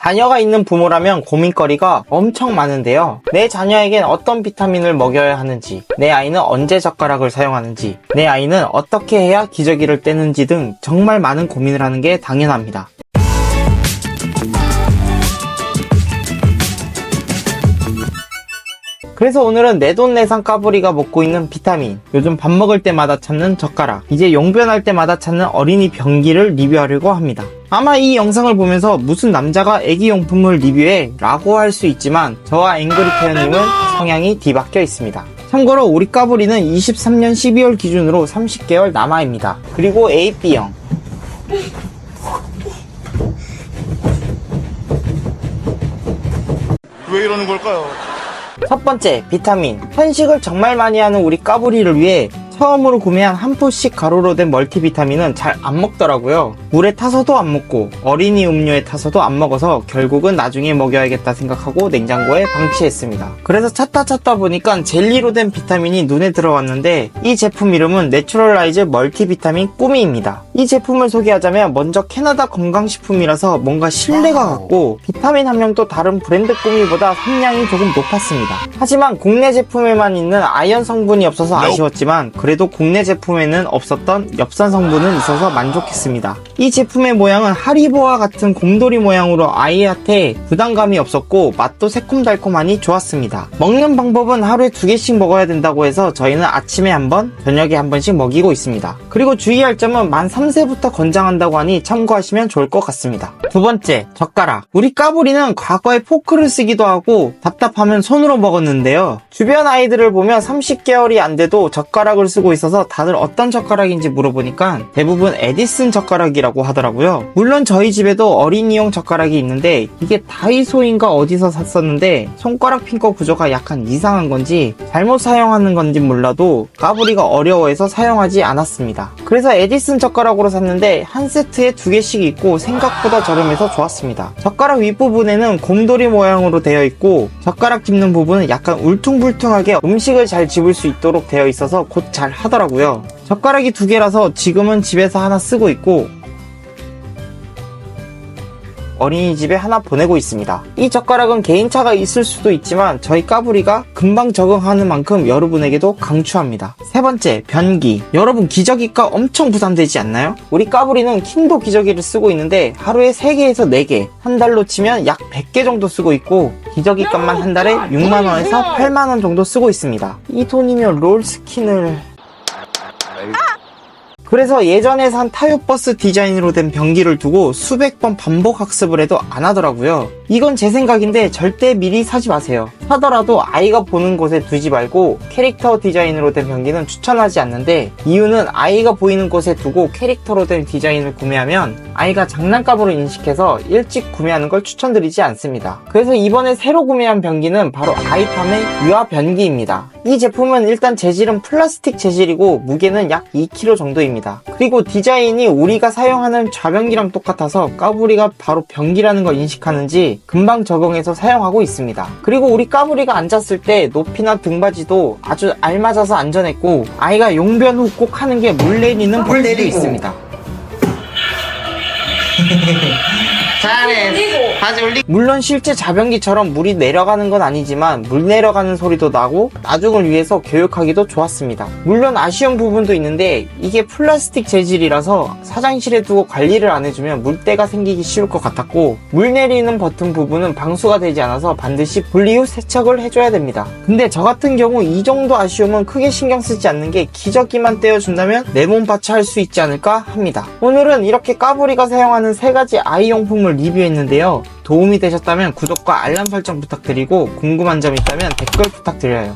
자녀가 있는 부모라면 고민거리가 엄청 많은데요. 내 자녀에겐 어떤 비타민을 먹여야 하는지, 내 아이는 언제 젓가락을 사용하는지, 내 아이는 어떻게 해야 기저귀를 떼는지 등 정말 많은 고민을 하는 게 당연합니다. 그래서 오늘은 내돈내산 까불이가 먹고 있는 비타민, 요즘 밥 먹을 때마다 찾는 젓가락, 이제 용변할 때마다 찾는 어린이 변기를 리뷰하려고 합니다. 아마 이 영상을 보면서 무슨 남자가 애기용품을 리뷰해? 라고 할 수 있지만 저와 앵그리태연님은 성향이 뒤바뀌어 있습니다. 참고로 우리 까불이는 23년 12월 기준으로 30개월 남아입니다. 그리고 A, B형. 왜 이러는 걸까요? 첫 번째, 비타민. 편식을 정말 많이 하는 우리 까불이를 위해 처음으로 구매한 한 포씩 가루로 된 멀티비타민은 잘 안 먹더라고요. 물에 타서도 안 먹고 어린이 음료에 타서도 안 먹어서 결국은 나중에 먹여야겠다 생각하고 냉장고에 방치했습니다. 그래서 찾다 보니까 젤리로 된 비타민이 눈에 들어왔는데 이 제품 이름은 내추럴라이즈 멀티비타민 꾸미입니다. 이 제품을 소개하자면 먼저 캐나다 건강식품이라서 뭔가 신뢰가 갔고 비타민 함량도 다른 브랜드 꾸미보다 함량이 조금 높았습니다. 하지만 국내 제품에만 있는 아연 성분이 없어서 아쉬웠지만 그래도 국내 제품에는 없었던 엽산 성분은 있어서 만족했습니다. 이 제품의 모양은 하리보와 같은 곰돌이 모양으로 아이한테 부담감이 없었고 맛도 새콤달콤하니 좋았습니다. 먹는 방법은 하루에 2개씩 먹어야 된다고 해서 저희는 아침에 한 번, 저녁에 한 번씩 먹이고 있습니다. 그리고 주의할 점은 만 3세부터 권장한다고 하니 참고하시면 좋을 것 같습니다. 두 번째, 젓가락. 우리 까불이는 과거에 포크를 쓰기도 하고 답답하면 손으로 먹었는데요. 주변 아이들을 보면 30개월이 안 돼도 젓가락을 쓰고 있어서 다들 어떤 젓가락인지 물어보니까 대부분 에디슨 젓가락이라고 하더라고요. 물론 저희 집에도 어린이용 젓가락이 있는데 이게 다이소인가 어디서 샀었는데 손가락 핀거 구조가 약간 이상한 건지 잘못 사용하는 건지 몰라도 까불이가 어려워해서 사용하지 않았습니다. 그래서 에디슨 젓가락으로 샀는데 한 세트에 2개씩 있고 생각보다 저렴해서 좋았습니다. 젓가락 윗부분에는 곰돌이 모양으로 되어 있고 젓가락 집는 부분은 약간 울퉁불퉁하게 음식을 잘 집을 수 있도록 되어 있어서 곧 잘 하더라고요. 젓가락이 2개라서 지금은 집에서 하나 쓰고 있고 어린이집에 하나 보내고 있습니다. 이 젓가락은 개인차가 있을 수도 있지만 저희 까불이가 금방 적응하는 만큼 여러분에게도 강추합니다. 세 번째, 변기. 여러분 기저귀가 엄청 부담되지 않나요? 우리 까불이는 킨도 기저귀를 쓰고 있는데 하루에 3개에서 4개, 한 달로 치면 약 100개 정도 쓰고 있고 기저귀 값만 한 달에 6만원에서 8만원 정도 쓰고 있습니다. 이 돈이면 롤스킨을... 그래서 예전에 산 타요버스 디자인으로 된 변기를 두고 수백 번 반복 학습을 해도 안 하더라고요. 이건 제 생각인데 절대 미리 사지 마세요. 사더라도 아이가 보는 곳에 두지 말고 캐릭터 디자인으로 된 변기는 추천하지 않는데 이유는 아이가 보이는 곳에 두고 캐릭터로 된 디자인을 구매하면 아이가 장난감으로 인식해서 일찍 구매하는 걸 추천드리지 않습니다. 그래서 이번에 새로 구매한 변기는 바로 아이팜의 유아 변기입니다. 이 제품은 일단 재질은 플라스틱 재질이고 무게는 약 2kg 정도입니다. 그리고 디자인이 우리가 사용하는 좌변기랑 똑같아서 까불이가 바로 변기라는 걸 인식하는지 금방 적응해서 사용하고 있습니다. 그리고 우리 까불이가 앉았을 때 높이나 등받이도 아주 알맞아서 안전했고 아이가 용변 후 꼭 하는 게 물 내리는 버튼도 있습니다. 잘해. 다시 올리고. 물론 실제 자변기처럼 물이 내려가는 건 아니지만 물 내려가는 소리도 나고 나중을 위해서 교육하기도 좋았습니다. 물론 아쉬운 부분도 있는데 이게 플라스틱 재질이라서 화장실에 두고 관리를 안 해주면 물때가 생기기 쉬울 것 같았고 물 내리는 버튼 부분은 방수가 되지 않아서 반드시 분리 후 세척을 해줘야 됩니다. 근데 저 같은 경우 이 정도 아쉬움은 크게 신경 쓰지 않는 게 기저귀만 떼어준다면 내 몸 받쳐 할 수 있지 않을까 합니다. 오늘은 이렇게 까불이가 사용하는 3가지 아이용품을 리뷰했는데요. 도움이 되셨다면 구독과 알람 설정 부탁드리고 궁금한 점 있다면 댓글 부탁드려요.